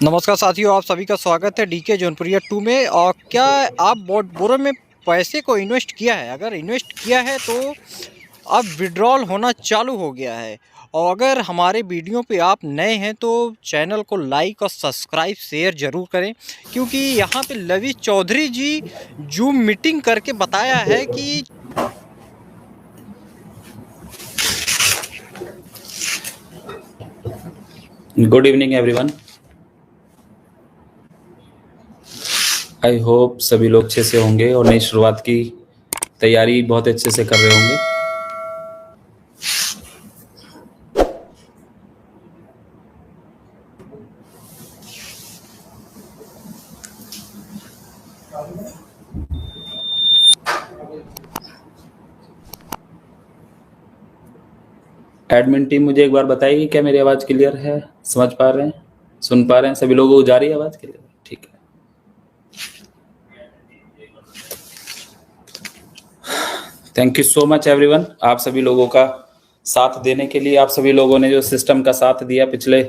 नमस्कार साथियों, आप सभी का स्वागत है डीके जौनपुरिया 2 में। और क्या आप बोरो में पैसे को इन्वेस्ट किया है? अगर इन्वेस्ट किया है तो अब विड्रॉल होना चालू हो गया है। और अगर हमारे वीडियो पे आप नए हैं तो चैनल को लाइक और सब्सक्राइब शेयर ज़रूर करें, क्योंकि यहाँ पे लवी चौधरी जी जूम मीटिंग करके बताया है कि good evening everyone. I hope सभी लोग अच्छे से होंगे और नई शुरुआत की तैयारी बहुत अच्छे से कर रहे होंगे। एडमिन टीम मुझे एक बार बताइए, क्या मेरी आवाज़ क्लियर है? समझ पा रहे हैं, सुन पा रहे हैं? सभी लोगों को जा रही है आवाज़ क्लियर? ठीक है, thank you so much everyone. आप सभी लोगों का साथ देने के लिए, आप सभी लोगों ने जो सिस्टम का साथ दिया पिछले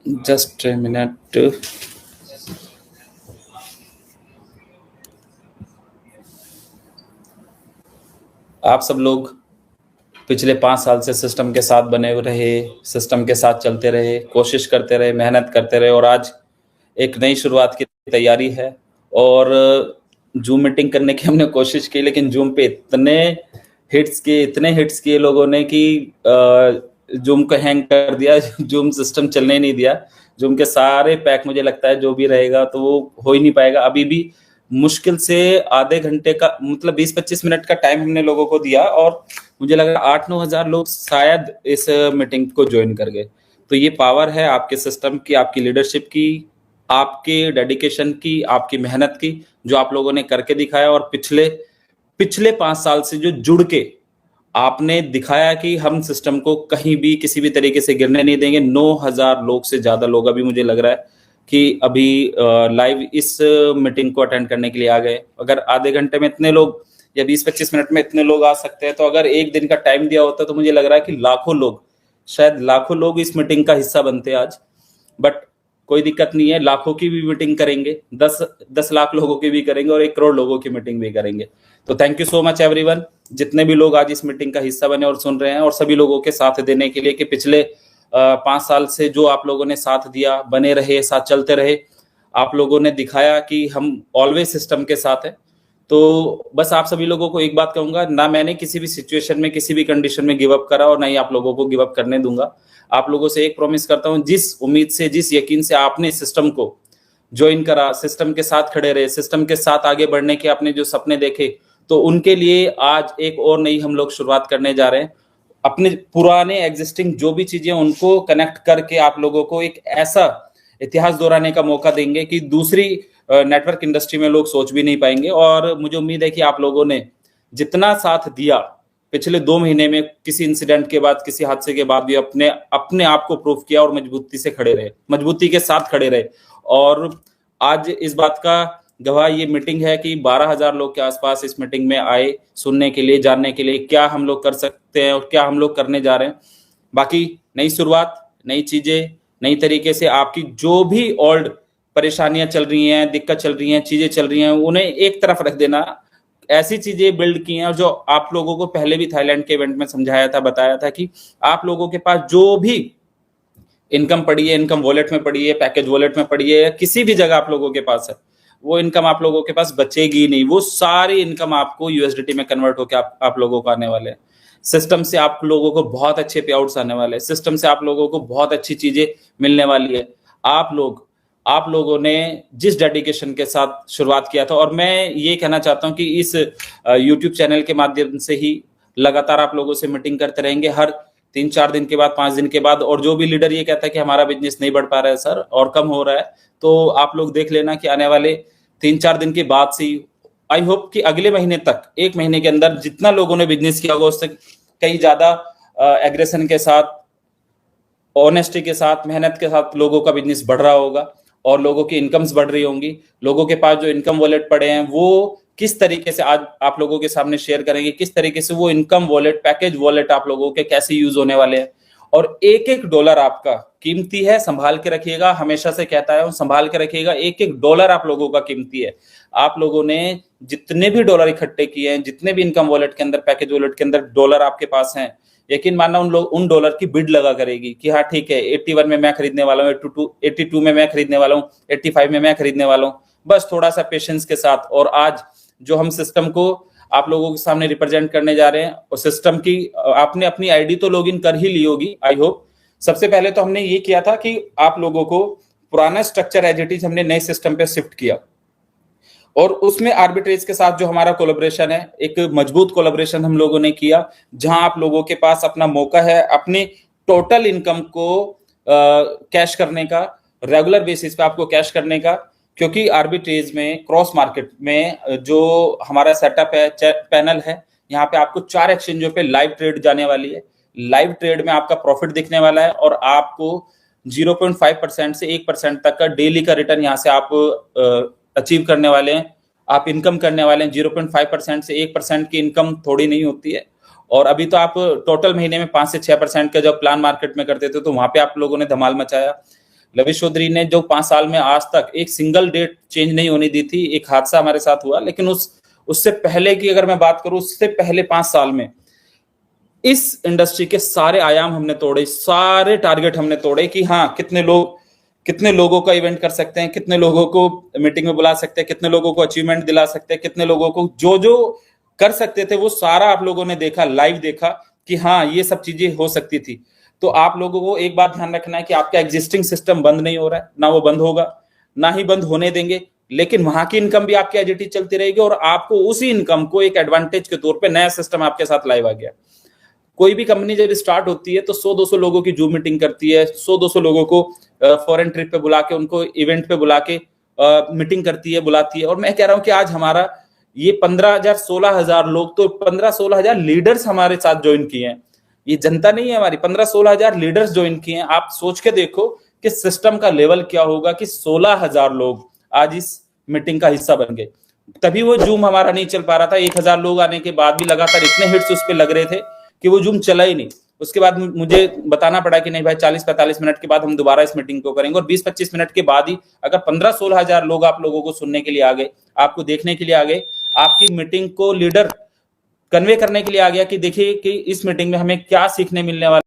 जस्ट ए मिनट, आप सब लोग पिछले 5 साल से सिस्टम के साथ बने रहे, सिस्टम के साथ चलते रहे, कोशिश करते रहे, मेहनत करते रहे और आज एक नई शुरुआत की तैयारी है। और जूम मीटिंग करने की हमने कोशिश की, लेकिन जूम पे इतने हिट्स किए लोगों ने कि जूम को हैंग कर दिया, जूम सिस्टम चलने ही नहीं दिया। जूम के सारे पैक मुझे लगता है जो भी रहेगा तो वो हो ही नहीं पाएगा। अभी भी मुश्किल से आधे घंटे का, मतलब 20-25 मिनट का टाइम हमने लोगों को दिया और मुझे लग रहा है 8-9 हज़ार लोग शायद इस मीटिंग को ज्वाइन कर गए। तो ये पावर है आपके सिस्टम की, आपकी लीडरशिप की, आपके डेडिकेशन की, आपकी मेहनत की, जो आप लोगों ने करके दिखाया। और पिछले 5 साल से जो जुड़ के आपने दिखाया कि हम सिस्टम को कहीं भी किसी भी तरीके से गिरने नहीं देंगे। 9,000 लोग से ज्यादा लोग अभी मुझे लग रहा है कि अभी लाइव इस मीटिंग को अटेंड करने के लिए आ गए। अगर आधे घंटे में इतने लोग या 20-25 मिनट में इतने लोग आ सकते हैं, तो अगर एक दिन का टाइम दिया होता तो मुझे लग रहा है कि लाखों लोग, शायद लाखों लोग इस मीटिंग का हिस्सा बनते आज। बट कोई दिक्कत नहीं है, लाखों की भी मीटिंग करेंगे, 10 लाख लोगों की भी करेंगे और 1 करोड़ लोगों की मीटिंग भी करेंगे। तो thank you so much everyone, जितने भी लोग आज इस मीटिंग का हिस्सा बने और सुन रहे हैं, और सभी लोगों के साथ देने के लिए कि पिछले 5 साल से जो आप लोगों ने साथ दिया, बने रहे, साथ चलते रहे। आप लोगों ने दिखाया कि हम ऑलवेज सिस्टम के साथ हैं। तो बस आप सभी लोगों को एक बात कहूंगा, ना मैंने किसी भी सिचुएशन में, किसी भी कंडीशन में गिव अप करा और ना ही आप लोगों को गिव अप करने दूंगा। आप लोगों से एक प्रॉमिस करता हूं, जिस उम्मीद से, जिस यकीन से आपने सिस्टम को ज्वाइन करा, सिस्टम के साथ खड़े रहे, सिस्टम के साथ आगे बढ़ने के आपने जो सपने देखे, तो उनके लिए आज एक और नई हम लोग शुरुआत करने जा रहे हैं। अपने पुराने एग्जिस्टिंग जो भी चीजें उनको कनेक्ट करके आप लोगों को एक ऐसा इतिहास दोहराने का मौका देंगे कि दूसरी नेटवर्क इंडस्ट्री में लोग सोच भी नहीं पाएंगे। और मुझे उम्मीद है कि आप लोगों ने जितना साथ दिया पिछले 2 महीने में, किसी इंसिडेंट के बाद, किसी हादसे के बाद भी अपने आप को प्रूफ किया और मजबूती से खड़े रहे, मजबूती के साथ खड़े रहे। और आज इस बात का गवाह ये मीटिंग है कि 12,000 लोग के आसपास इस मीटिंग में आए, सुनने के लिए, जानने के लिए क्या हम लोग कर सकते हैं और क्या हम लोग करने जा रहे हैं। बाकी नई शुरुआत, नई चीजें, नई तरीके से आपकी जो भी ओल्ड परेशानियां चल रही हैं, दिक्कत चल रही हैं, चीजें चल रही हैं, उन्हें एक तरफ रख देना। ऐसी चीजें बिल्ड की हैं जो आप लोगों को पहले भी थाईलैंड के इवेंट में समझाया था, बताया था कि आप लोगों के पास जो भी इनकम पड़ी है, इनकम वॉलेट में पड़ी है, पैकेज वॉलेट में पड़ी है, किसी भी जगह आप लोगों के पास है, वो इनकम आप लोगों के पास बचेगी नहीं। वो सारी इनकम आपको यूएसडीटी में कन्वर्ट होकर आप लोगों को आने वाले हैं। सिस्टम से आप लोगों को बहुत अच्छे पे आउट्स आने वाले हैं, सिस्टम से आप लोगों को बहुत अच्छी चीजें मिलने वाली है। आप लोगों ने जिस डेडिकेशन के साथ शुरुआत किया था, और मैं ये कहना चाहता हूं कि इस यूट्यूब चैनल के माध्यम से ही लगातार आप लोगों से मीटिंग करते रहेंगे, हर 3-4 दिन के बाद, 5 दिन के बाद। और जो भी लीडर ये कहता है कि हमारा बिजनेस नहीं बढ़ पा रहा है सर और कम हो रहा है, तो आप लोग देख लेना कि आने वाले 3-4 दिन के बाद से, आई होप कि अगले महीने तक, 1 महीने के अंदर जितना लोगों ने बिजनेस किया होगा उससे कहीं ज्यादा एग्रेशन के साथ, ऑनेस्टी के साथ, मेहनत के साथ लोगों का बिजनेस बढ़ रहा होगा और लोगों की इनकम्स बढ़ रही होंगी। लोगों के पास जो इनकम वॉलेट पड़े हैं वो किस तरीके से आज आप लोगों के सामने शेयर करेंगे, किस तरीके से वो इनकम वॉलेट, पैकेज वॉलेट आप लोगों के कैसे यूज होने वाले हैं। और एक एक डॉलर आपका कीमती है, संभाल के रखिएगा। हमेशा से कहता है संभाल के रखिएगा, एक एक डॉलर आप लोगों का कीमती है। आप लोगों ने जितने भी डॉलर इकट्ठे किए हैं, जितने भी इनकम वॉलेट के अंदर, पैकेज वॉलेट के अंदर डॉलर आपके पास हैं, यकीन मानना उन डॉलर की बिड लगा करेगी कि हाँ ठीक है, 81 में मैं खरीदने वाला हूँ, 82 में मैं खरीदने वाला हूँ, 85 में मैं खरीदने वाला हूँ। बस थोड़ा सा पेशेंस के साथ। और आज जो हम सिस्टम को आप लोगों के सामने रिप्रेजेंट करने जा रहे हैं, और सिस्टम की आपने अपनी आईडी तो लॉगिन कर ही ली होगी, आई होप। सबसे पहले तो हमने ये किया था कि आप लोगों को पुराना स्ट्रक्चर एज इट इज हमने नए सिस्टम पे शिफ्ट किया, और उसमें आर्बिट्रेज के साथ जो हमारा कोलैबोरेशन है, एक मजबूत कोलैबोरेशन हम लोगों ने किया, जहां आप लोगों के पास अपना मौका है अपनी टोटल इनकम को कैश करने का, रेगुलर बेसिस पे आपको कैश करने का। क्योंकि आर्बिट्रेज में, क्रॉस मार्केट में जो हमारा सेटअप है, पैनल है, यहाँ पे आपको 4 एक्सचेंजों पे लाइव ट्रेड जाने वाली है। लाइव ट्रेड में आपका प्रॉफिट दिखने वाला है, और आपको 0.5% से 1% तक का डेली का रिटर्न यहाँ से आप अचीव करने वाले हैं, आप इनकम करने वाले हैं। 0.5% से 1% की इनकम थोड़ी नहीं होती है। और अभी तो आप टोटल महीने में 5 से 6% का जब प्लान मार्केट में करते थे, तो वहां पे आप लोगों ने धमाल मचाया। लविश चौधरी ने जो 5 साल में आज तक एक सिंगल डेट चेंज नहीं होने दी थी। एक हादसा हमारे साथ हुआ, लेकिन उससे पहले की अगर मैं बात करूं, उससे पहले 5 साल में इस इंडस्ट्री के सारे आयाम हमने तोड़े, सारे टारगेट हमने तोड़े कि हाँ कितने लोगों का इवेंट कर सकते हैं, कितने लोगों को मीटिंग में बुला सकते हैं, कितने लोगों को अचीवमेंट दिला सकते हैं, कितने लोगों को जो जो कर सकते थे वो सारा आप लोगों ने देखा, लाइव देखा कि हाँ ये सब चीजें हो सकती थी। तो आप लोगों को एक बात ध्यान रखना है कि आपका एग्जिस्टिंग सिस्टम बंद नहीं हो रहा है, ना वो बंद होगा, ना ही बंद होने देंगे। लेकिन वहां की इनकम भी आपकी एज इट इज चलती रहेगी, और आपको उसी इनकम को एक एडवांटेज के तौर पे नया सिस्टम आपके साथ लाइव आ गया। कोई भी कंपनी जब स्टार्ट होती है तो 100-200 लोगों की जूम मीटिंग करती है, 100-200 लोगों को फॉरेन ट्रिप पे बुला के, उनको इवेंट पे बुला के मीटिंग करती है, बुलाती है। और मैं कह रहा हूं कि आज हमारा ये 15,000-16,000 लोग, तो 15-16,000 लीडर्स हमारे साथ ज्वाइन किए हैं। ये जनता नहीं है हमारी, 15-16,000 लीडर्स ज्वाइन किए हैं। आप सोच के देखो कि सिस्टम का लेवल क्या होगा कि 16,000 लोग आज इस मीटिंग का हिस्सा बन गए। तभी वो जूम हमारा नहीं चल पा रहा था। 1,000 लोग आने के बाद भी लगातार इतने हिट्स उस पर लग रहे थे कि वो जूम चला ही नहीं। उसके बाद मुझे बताना पड़ा कि नहीं भाई, 40-45 मिनट के बाद हम दोबारा इस मीटिंग को करेंगे। और 20-25 मिनट के बाद ही अगर 15-16,000 लोग आप लोगों को सुनने के लिए आ गए, आपको देखने के लिए आ गए, आपकी मीटिंग को लीडर कन्वे करने के लिए आ गया कि देखिए कि इस मीटिंग में हमें क्या सीखने मिलने वाला